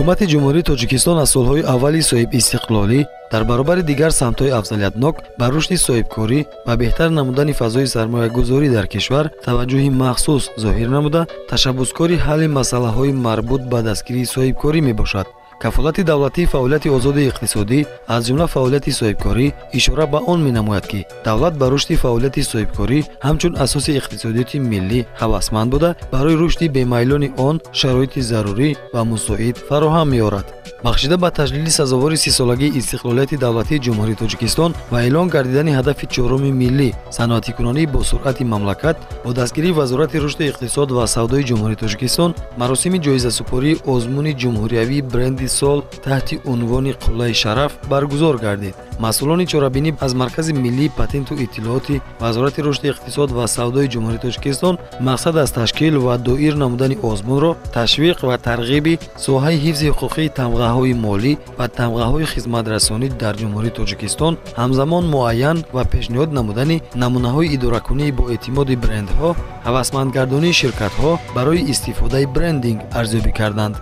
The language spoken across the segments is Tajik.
ҳукумати ҷумҳурии Тоҷикистон аз солҳои аввали соҳиб истиқлолӣ дар баробари дигар самтҳои афзалиятнок ба рушди соҳибкорӣ ва беҳтар намудани фазои сармоягузорӣ дар кишвар таваҷҷӯҳи махсус зоҳир намуда, ташаббускори ҳалли масъалаҳои марбут ба дастгирии соҳибкорӣ мебошад. кафолати давлатии фаъолияти озоди иқтисодӣ аз ҷумла фаъолияти соҳибкорӣ ишора ба он менамояд ки давлат ба рушди фаъолияти соҳибкорӣ ҳамчун асоси иқтисодиёти миллӣ ҳавасманд буда барои рушди бемайлони он шароити зарурӣ ва мусоид фароҳам меорад. бахшида ба таҷлили сазовори 30-солагии истиқлолияти давлатии ҷумҳурии Тоҷикистон ва эълон гардидани ҳадафи чороми миллӣ саноатикунонии босуръати мамлакат бо дастгирии вазорати рушди иқтисод ва савдои ҷумҳурии Тоҷикистон маросими ҷоизасупории озмуни ҷумҳуриявии бренди сол таҳти унвони қуллаи шараф баргузор гардид. масъулони чорабинӣ аз маркази миллии патенту иттилооти вазорати рушди иқтисод ва савдои ҷумҳурии Тоҷикистон мақсад аз ташкил ва доир намудани озмунро ташвиқ ва тарғиби соҳаи ҳифзи ҳуқуқи тамғаҳои молӣ ва тамғаҳои хизматрасонӣ дар ҷумҳурии Тоҷикистон ҳамзамон муайян ва пешниҳод намудани намунаҳои идоракунии боэътимоди брендҳо, ҳавасмандгардонии ширкатҳо барои истифодаи брендинг арзёбӣ карданд.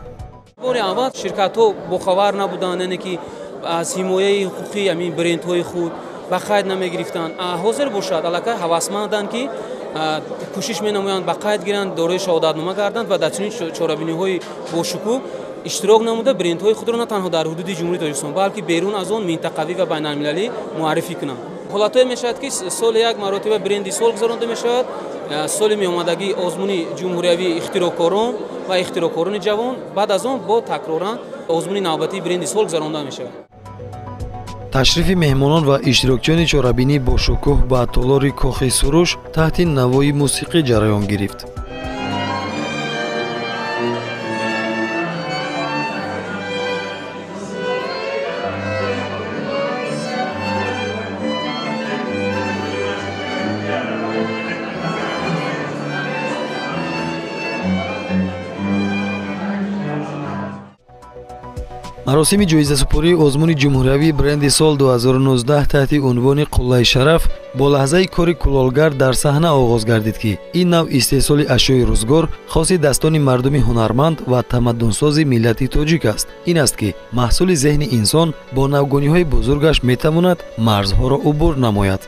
бори аввал ширкатҳо бохабар набуданд, яъне ки аз ҳимояи ҳуқуқи ҳамин брендҳои худ ба қайд намегирифтанд. ҳозир бошад аллакай ҳавасманданд ки кӯшиш менамоянд ба қайд гиранд, дорои шаҳодатнома гарданд ва дар чунин чорабиниҳои бошукӯҳ иштирок намуда брендҳои худро на танҳо дар ҳудуди ҷумҳурии Тоҷикистон, балки берун аз он минтақавӣ ва байналмилалӣ муаррифӣ кунанд. ҳолатое мешавад ки соли як маротиба бренди сол гузаронда мешавад, соли меомадагии озмуни ҷумҳуриявии ихтирокорон ва ихтирокорони ҷавон, баъд аз он бо такроран озмуни навбатии бренди сол гузаронда мешавад. ташрифи меҳмонон ва иштирокчиёни чорабинӣ бо шукӯҳ ба толори кохи суруш таҳти навои мусиқӣ ҷараён гирифт. маросими ҷоизасупории озмуни ҷумҳуриявии бренди сол 2019 таҳти унвони қуллаи шараф бо лаҳзаи кори кулолгар дар саҳна оғоз гардид ки ин нав истеҳсоли ашёи рӯзгор хоси дастони мардуми ҳунарманд ва тамаддунсози миллати тоҷик аст. ин аст ки маҳсули зеҳни инсон бо навгониҳои бузургаш метавонад марзҳоро убур намояд.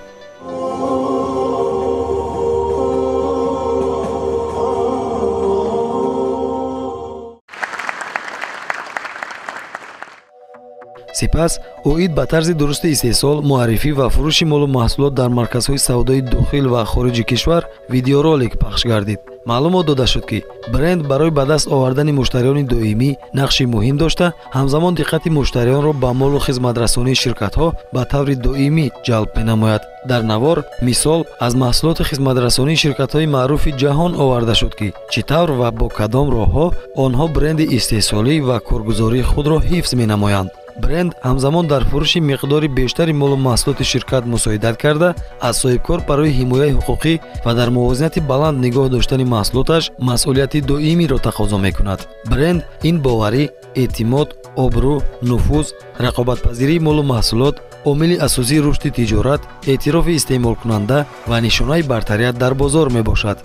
сипас оид ба тарзи дурусти истеҳсол, муаррифӣ ва фурӯши молу маҳсулот дар марказҳои савдои дохил ва хориҷи кишвар видеоролик пахш гардид. маълумот дода шуд ки бренд барои ба даст овардани муштариёни доимӣ нақши муҳим дошта, ҳамзамон диққати муштариёнро ба молу хизматрасонии ширкатҳо ба таври доимӣ ҷалб менамояд. дар навор мисол аз маҳсулоти хизматрасонии ширкатҳои маъруфи ҷаҳон оварда шуд ки чӣ тавр ва бо кадом роҳҳо онҳо бренди истеҳсолӣ ва коргузории худро ҳифз менамоянд. бренд ҳамзамон дар фурӯши миқдори бештари молу маҳсулоти ширкат мусоидат карда, аз соҳибкор барои ҳимояи ҳуқуқӣ ва дар мувозинати баланд нигоҳ доштани маҳсулоташ масъулияти доимиро тақозо мекунад. бренд ин боварӣ, эътимод, обрӯ, нуфуз, рақобатпазирии молу маҳсулот, омили асосии рушди тиҷорат, эътирофи истеъмолкунанда ва нишонаи бартарият дар бозор мебошад.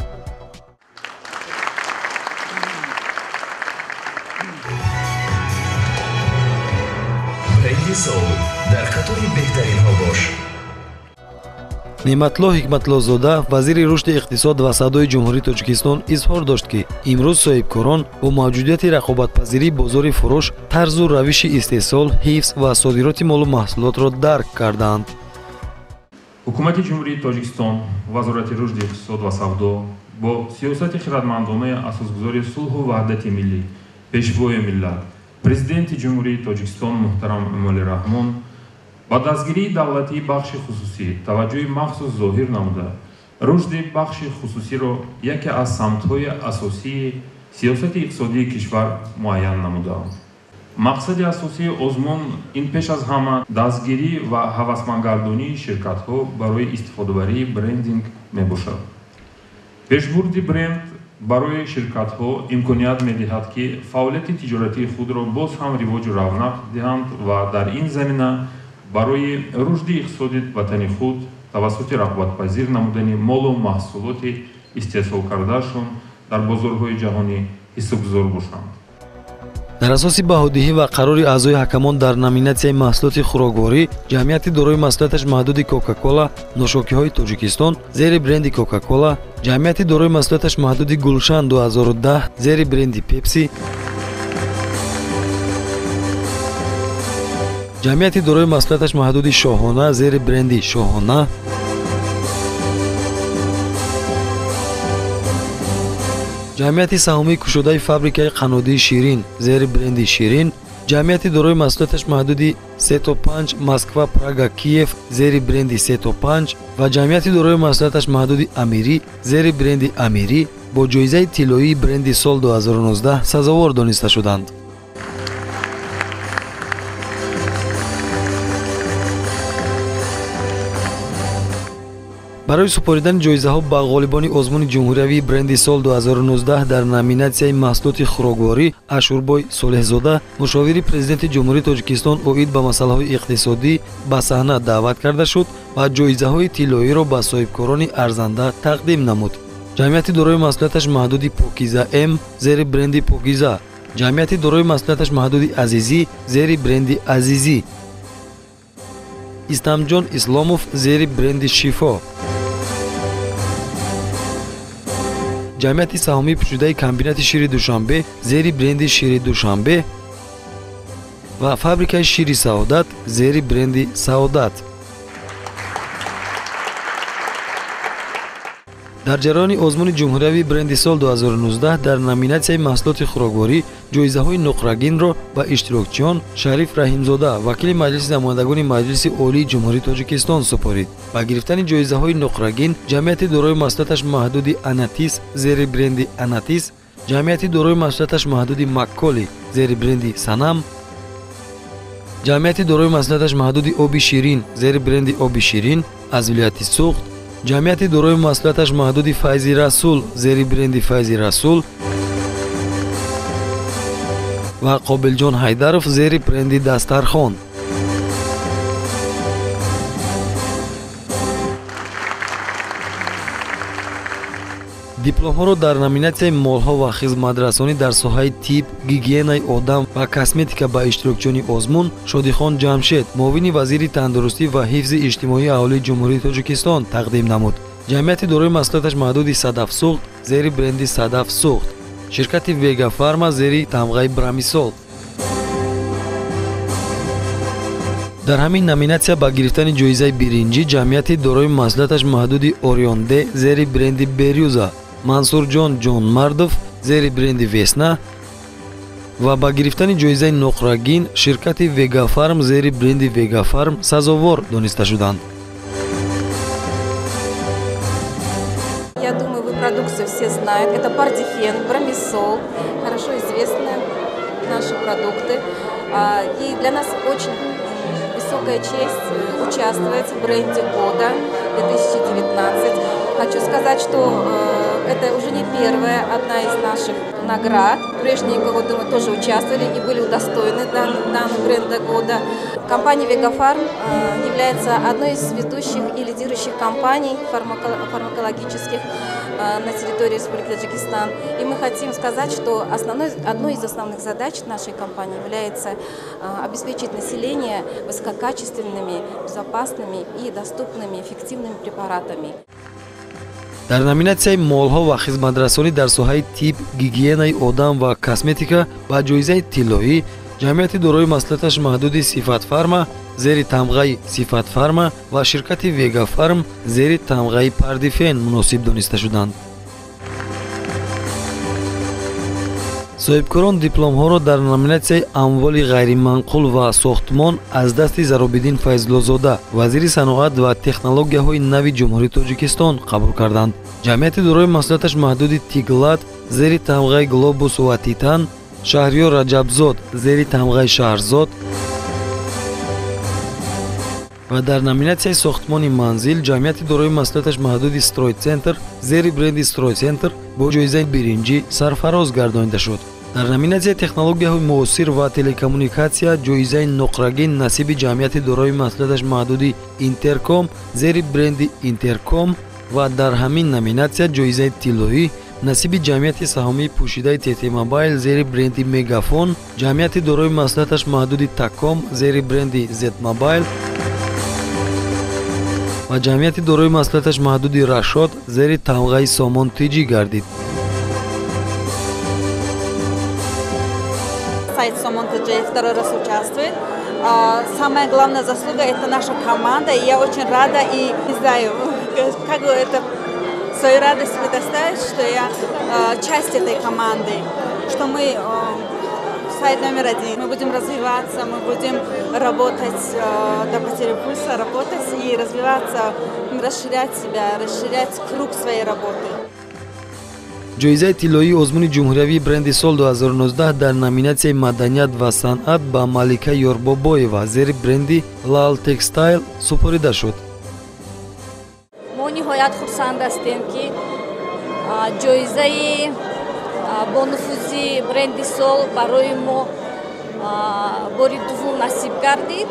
дар қатори беҳтаринҳо бош. неъматло ҳикматлозода вазири рушди иқтисод ва савдои ҷумҳурии Тоҷикистон изҳор дошт ки имрӯз соҳибкорон бо мавҷудияти рақобатпазирии бозори фурӯш тарзу равиши истеҳсол, ҳифз ва содироти молу маҳсулотро дарк кардаанд. ҳукумати ҷумҳурии Тоҷикистон, вазорати рушди иқтисод ва савдо бо сиёсати хиратмандонаи асосгузори сулҳу ваҳдати миллӣ, пешвои миллат, президенти ҷумҳурии Тоҷикистон муҳтарам Эмомали Раҳмон ба дастгирии давлатии бахши хусусӣ таваҷҷӯҳи махсус зоҳир намуда, рушди бахши хусусиро яке аз самтҳои асосии сиёсати иқтисодии кишвар муайян намуданд. мақсади асосии озмун ин пеш аз ҳама дастгирӣ ва ҳавасмандгардонии ширкатҳо барои истифодабарии брендинг мебошад. пешбурди бренд барои ширкатҳо имконият медиҳад ки фаъолияти тиҷоратии худро боз ҳам ривоҷу равнақ диҳанд ва дар ин замина барои рушди иқтисоди ватани худ тавассути рағбатпазир намудани молу маҳсулоти истеҳсолкардаашон дар бозорҳои ҷаҳонӣ ҳиссогузор бошанд. дар асоси баҳодиҳӣ ва қарори аъзои ҳакамон дар номинатсияи маҳсулоти хӯрокворӣ ҷамъияти дорои маҳсулоташ маҳдуди кока-кола нӯшокиҳои тоҷикистон зери бренди кока-кола, ҷамъияти дорои маҳсулоташ маҳдуди гулшан 2010 зери бренди пепси, ҷамъияти дорои маҳсулоташ маҳдуди шоҳона зери бренди шоҳона, ҷамъияти саҳмии кушодаи фабрикаи қаннодии ширин зери бренди ширин, ҷамъияти дорои маҳсулоташ маҳдуди 305 Москва Прага Киев зери бренди 305 ва ҷамъияти дорои маҳсулоташ маҳдуди Амирӣ зери бренди Амирӣ бо ҷоизаи тиллоии бренди сол 2019 сазовор дониста шуданд. барои супоридани ҷоизаҳо ба ғолибони озмуни ҷумҳуриявии бренди сол 2019 дар номинатсияи маҳсулоти хӯрокворӣ Ашурбой Солеҳзода мушовири президенти ҷумҳурии Тоҷикистон оид ба масъалаҳои иқтисодӣ ба саҳна даъват карда шуд ва ҷоизаҳои тиллоиро ба соҳибкорони арзанда тақдим намуд. ҷамъияти дорои маҳсулоташ маҳдуди Покиза М зери бренди Покиза, ҷамъияти дорои маҳсулоташ маҳдуди Азизӣ зери бренди Азизӣ, Истамҷон Исломов зери бренди Шифо, ҷамъияти саҳмии пӯшидаи комбинати шири Душанбе зери бренди шири Душанбе ва фабрикаи шири Саодат зери бренди Саодат. дар ҷараёни озмуни ҷумҳуриявии бренди сол 2019 дар номинатсияи маҳсулоти хӯрокворӣ ҷоизаҳои нуқрагинро ба иштирокчиён Шариф Раҳимзода вакили маҷлиси намояндагони Маҷлиси Олии Ҷумҳурии Тоҷикистон супорид. ба гирифтани ҷоизаҳои нуқрагин ҷамъияти дорои маҳсулоташ маҳдуди Анатис зери бренди Анатис, ҷамъияти дорои маҳсулоташ маҳдуди Макколи зери бренди Санам, ҷамъияти дорои маҳсулоташ маҳдуди Оби Ширин зери бренди Оби Ширин аз вилояти Суғд, ҷамъияти дорои маҳсулоташ маҳдуди Файзи Расул зери бренди Файзи Расул ва Қобилҷон Ҳайдаров зери бренди Дастархон. дипломҳоро дар номинатсияи молҳо ва хизматрасонӣ дар соҳаи тиб, гигиенаи одам ва косметика ба иштирокчиёни озмун Шодихон Ҷамшед, муовини вазири тандурустӣ ва ҳифзи иҷтимоии аҳолии Ҷумҳурии Тоҷикистон тақдим намуд. ҷамъияти дорои маҳсулоташ маҳдуди Садаф Суғд зери бренди Садаф Суғд, ширкати Вега Фарма зери тамғаи Брамисол. дар ҳамин номинатсия ба гирифтани ҷоизаи биринҷӣ ҷамъияти дорои маҳсулоташ маҳдуди Орионде зери бренди Берюза, Мансурҷон Ҷонмардов зери бренди Весна ва ба гирифтани ҷоизаи нуқрагин ширкати Вегафарм зери бренди Вегафарм сазовор дониста шуданд. Я думаю, вы продукцию все знают. Это Пардифен, Брамисол, хорошо известны наши продукты. И для нас очень высокая честь участвовать в бренде года 2019. Хочу сказать, что это уже не первая, одна из наших наград. Прежние годы мы тоже участвовали и были удостоены данного бренда года. Компания Вегафарм является одной из ведущих и лидирующих компаний фармакологических на территории Республики Таджикистан. И мы хотим сказать, что одной из основных задач нашей компании является обеспечить население высококачественными, безопасными и доступными эффективными препаратами. дар номинатсияи молҳо ва хизматрасонӣ дар соҳаи тиб, гигиенаи одам ва косметика ба ҷоизаи тиллоӣ ҷамъияти дорои маҳсулоташ маҳдуди Сифат Фарма зери тамғаи Сифат Фарма ва ширкати Вегафарм зери тамғаи Пардифен муносиб дониста шуданд. соҳибкорон дипломҳоро дар номинатсияи амволи ғайриманқул ва сохтмон аз дасти Заробиддин Файзлозода, вазири саноат ва технологияҳои нави Ҷумҳурии Тоҷикистон қабул карданд. ҷамъияти дорои маҳсулоташ маҳдуди Тиглат зери тамғаи Глобус ва Титан, Шаҳриёр Раҷабзод зери тамғаи Шаҳрзод ва дар номинатсияи сохтмони манзил ҷамъияти дорои маҳсулоташ маҳдуди Стройцентр зери бренди Стройцентр бо ҷоизаи биринҷӣ сарфароз гардонида шуд. дар номинатсияи технологияҳои муосир ва телекоммуникатсия ҷоизаи нуқрагин насиби ҷамъияти дорои маҳсулоташ маҳдуди Интерком зери бренди Интерком ва дар ҳамин номинатсия ҷоизаи тиллоӣ насиби ҷамъияти саҳомии пӯшидаи ТТ Mobile зери бренди Мегафон, ҷамъияти дорои маслиҳаташ маҳдуди Таком зери бренди Z Mobile ва ҷамъияти дорои маслиҳаташ маҳдуди Рашод зери тамғаи Сомон Тиҷӣ гардид. Сайт Сомон Тиҷӣ второй раз участвует. Самая главная заслуга – это наша команда. И я очень рада и не знаю, как это свою радость предоставить, что я часть этой команды, что мы сайт номер 1. Мы будем развиваться, мы будем работать до потери пульса, работать и развиваться, расширять себя, расширять круг своей работы. ҷоизаи тиллоии озмуни ҷумҳуриявии бренди сол 2019 дар номинатсияи маданият ва санъат ба Малика Ёрбобоева зери бренди Lal Textile супорида шуд. мо ниҳоят хурсанд ҳастем ки ҷоизаи бонуфузи бренди сол барои мо бори дуввум насиб гардид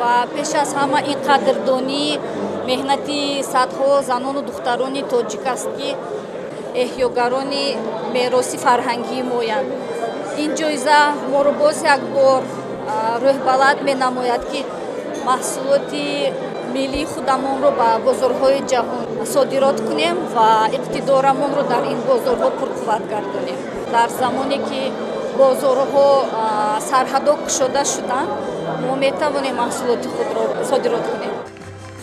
ва пеш аз ҳама ин қадрдонии меҳнати садҳо занону духтарони тоҷик аст ки эҳёгарони мероси фарҳангии моянд. Ин ҷоиза моро боз як бор рӯҳбаланд менамояд ки маҳсулоти миллии худамонро ба бозорҳои ҷаҳон содирот кунем ва иқтидорамонро дар ин бозорҳо пурқувват гардонем. Дар замоне ки бозорҳо сарҳадо кушода шуданд, мо метавонем маҳсулоти худро содирот кунем.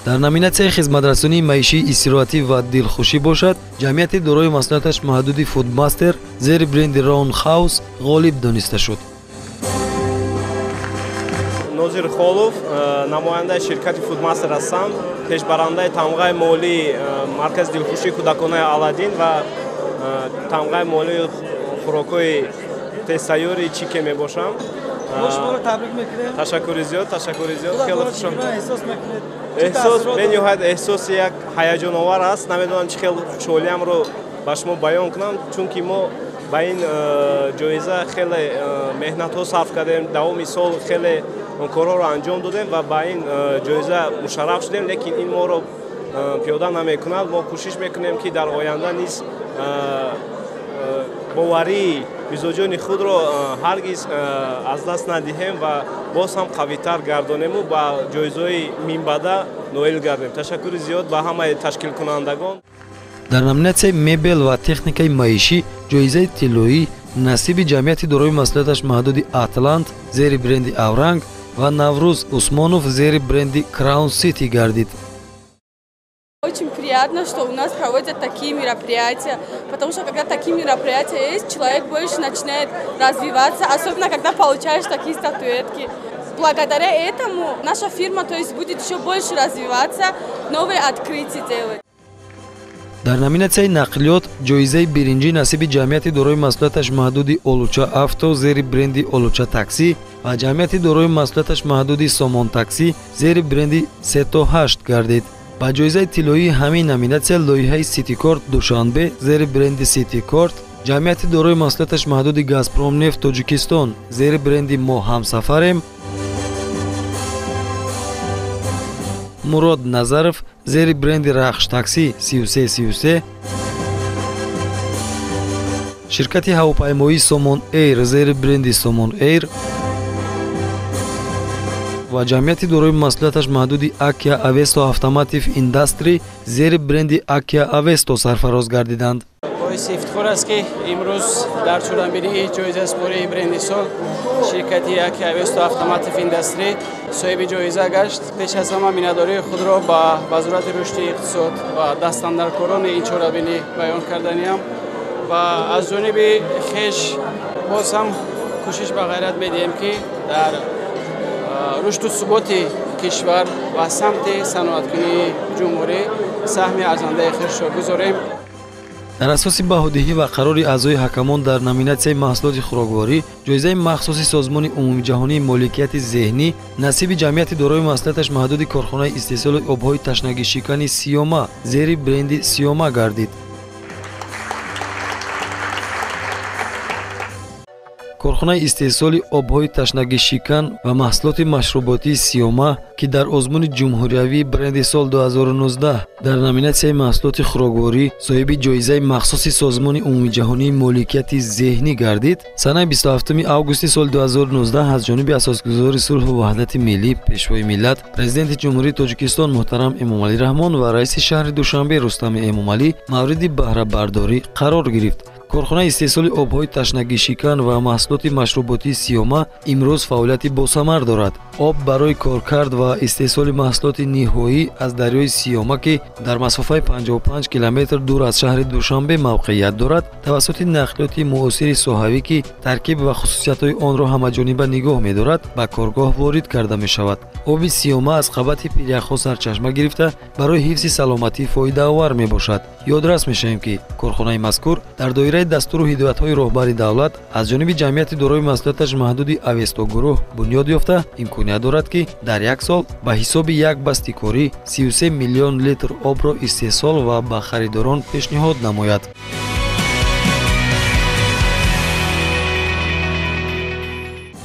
дар номинатсияи хизматрасонии маишии истироҳатӣ ва дилхушӣ бошад, ҷамъияти дорои маслиҳаташ маҳдуди Foodmaster зери бренди Roundhouse ғолиб дониста шуд. Нозир Холов, намояндаи ширкати Foodmaster ҳастам, пешбарандаи тамғаи молии маркази дилхушии кӯдаконаи Аладдин ва тамғаи молии хӯрокҳои тестайёри Чике мебошам. Ташаккури зиёд, хеле хушам. эҳсос бениҳоят эҳсоси як ҳаяҷоновар аст. Намедонам чӣ хел хушҳолиямро ба шумо баён кунам, чунки мо ба ин ҷоиза хеле меҳнатҳо сарф кардем, давоми сол хеле корҳоро анҷом додем ва ба ин ҷоиза мушарраф шудем, лекин ин моро пиёда намекунад. Мо кӯшиш мекунем ки дар оянда низ боварии мизоҷони худро ҳаргиз аз даст надиҳем ва боз ҳам қавитар гардонему ба ҷоизаҳои минбаъда ноил гардем. Ташаккури зиёд ба ҳамаи ташкилкунандагон. дар номинатсияи мебел ва техникаи маишӣ ҷоизаи тиллоӣ насиби ҷамъияти дорои маслиҳаташ маҳдуди Атлант зери бренди Авранг ва Наврӯз Усмонов зери бренди Crown City гардид. Очень приятно, что у нас проводят такие мероприятия, потому что когда такие мероприятия есть, человек больше начинает развиваться, особенно когда получаешь такие статуэтки. Благодаря этому наша фирма, то есть, будет еще больше развиваться, новые открытия делать. дар номинатсияи нақлиёт ҷоизаи биринҷӣ насиби ҷамъияти дорои маслиҳаташ маҳдуди Олуча Авто зери бренди Олуча Такси ва ҷамъияти дорои маслиҳаташ маҳдуди Сомон Такси зери бренди Сето 8 гардид. ба ҷоизаи тиллоии ҳамин номинатсия лоиҳаи Ситикорт Душанбе зери бренди Ситикорт, ҷамъияти дорои маслиҳаташ маҳдуди Газпромнефт Тоҷикистон зери бренди Мо ҳамсафарем, Мурод Назаров зери бренди Рахш Такси 3333, ширкати ҳавопаймоии Сомон Эйр зери бренди Сомон Эйр ва ҷамъияти дорои маслиҳаташ маҳдуди Акия Авесто Автомотив Индастри зери бренди Акия Авесто сарфароз гардиданд. боиси ифтихор аст ки имрӯз дар чӯранбинии ҷоизаи спории бренди сол ширкати Акия Авесто Автомотив Индастри соҳиби ҷоиза гашт. Пеш аз ҳама миннатдории худро ба Вазорати рушди иқтисод ва дастандаркорони ин чӯрабинӣ баён карданиам ва аз ҷониби хеш боз ҳам кӯшиш ба ғайрат медиҳем ки дар рушду суботи кишвар ва самти саноаткунии ҷумҳурӣ саҳми арзандаи хешро гузорем. дар асоси баҳодиҳӣ ва қарори аъзои ҳакамон дар номинатсияи маҳсулоти хӯрокворӣ ҷоизаи махсуси созмони умумиҷаҳонии моликияти зеҳнӣ насиби ҷамъияти дорои маслиҳаташ маҳдуди корхонаи истеҳсоли обҳои ташнагишикани Сиёма зери бренди Сиёма гардид. корхонаи истеҳсоли обҳои ташнагишикан ва маҳсулоти машруботии Сиёма, ки дар озмуни ҷумҳуриявии бренди сол 2019 дар номинатсияи маҳсулоти хӯрокворӣ соҳиби ҷоизаи махсуси Созмони умумиҷаҳонии моликияти зеҳнӣ гардид, санаи 27 августи соли 2019 аз ҷониби асосгузори сулҳу ваҳдати миллӣ, пешвои миллат, президенти ҷумҳурии Тоҷикистон муҳтарам Эмомалӣ Раҳмон ва раиси шаҳри Душанбе Рустами Эмомалӣ мавриди баҳрабардорӣ қарор гирифт. корхонаи истеҳсоли обҳои ташнагишикан ва маҳсулоти машруботии Сиёма имрӯз фаъолияти босамар дорад. об барои коркард ва истеҳсоли маҳсулоти ниҳоӣ аз дарёи Сиёма, ки дар масофаи 55 километр дур аз шаҳри Душанбе мавқеият дорад, тавассути нақлиёти муосири соҳавӣ, ки таркиб ва хусусиятҳои онро ҳамаҷониба нигоҳ медорад, ба коргоҳ ворид карда мешавад. оби Сиёма аз қабати пиряхҳо сарчашма гирифта барои ҳифзи саломатӣ фоидаовар мебошад. ёдрас мешавем, ки корхонаи мазкур дар доираи дастуру ҳидоятҳои роҳбари давлат аз ҷониби ҷамъияти дорои масъулияташ маҳдуди Авесто гурӯҳ бунёд ёфта, имконият дорад, ки дар як сол ба ҳисоби як басти корӣ 33 миллион литр обро истеҳсол ва ба харидорон пешниҳод намояд.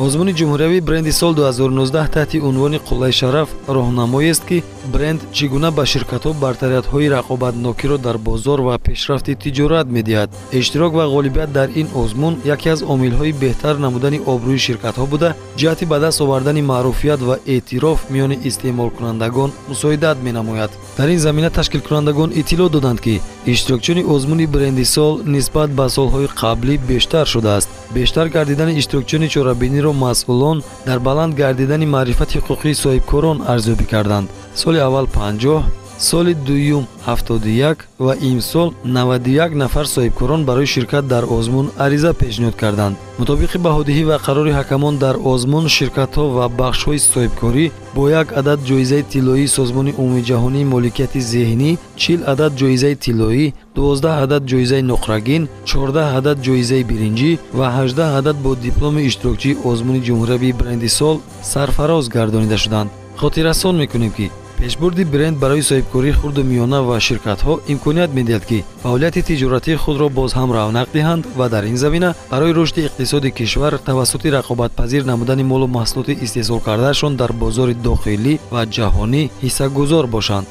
озмуни ҷумҳуриявии бренди сол 2019 таҳти унвони қуллаи шараф роҳнамоест, ки бренд чӣ гуна ба ширкатҳо бартариятҳои рақобатнокиро дар бозор ва пешрафти тиҷорат медиҳад. иштирок ва ғолибият дар ин озмун яке аз омилҳои беҳтар намудани обрӯи ширкатҳо буда, ҷиҳати ба даст овардани маъруфият ва эътироф миёни истеъмолкунандагон мусоидат менамояд. дар ин замина ташкилкунандагон иттилоъ доданд, ки иштирокчиёни озмуни бренди сол нисбат ба солҳои қаблӣ бештар шудааст. бештар гардидани иштирокчиёни чорабиниро масъулон дар баланд гардидани маърифати ҳуқуқии соҳибкорон арзёбӣ карданд. соли аввал 50, соли дуюм 71 ва имсол 91 нафар соҳибкорон барои ширкат дар озмун ариза пешниҳод карданд. мутобиқи баҳодиҳӣ ва қарори ҳакамон дар озмун, ширкатҳо ва бахшҳои соҳибкорӣ бо 1 адад ҷоизаи тиллоии Созмони умумиҷаҳонии моликияти зеҳнӣ, 40 адад ҷоизаи тиллоӣ, 12 адад ҷоизаи нуқрагин, 14 адад ҷоизаи биринҷӣ ва 18 адад бо дипломи иштирокчии озмуни ҷумҳуриявии бренди сол сарфароз гардонида шуданд. хотиррасон мекунем, ки пешбурди бренд барои соҳибкории хурду миёна ва ширкатҳо имконият медиҳад, ки фаъолияти тиҷоратии худро боз ҳам равнақ диҳанд ва дар ин замина барои рушди иқтисоди кишвар тавассути рақобатпазир намудани молу маҳсулоти истеҳсолкардаашон дар бозори дохилӣ ва ҷаҳонӣ ҳиссагузор бошанд.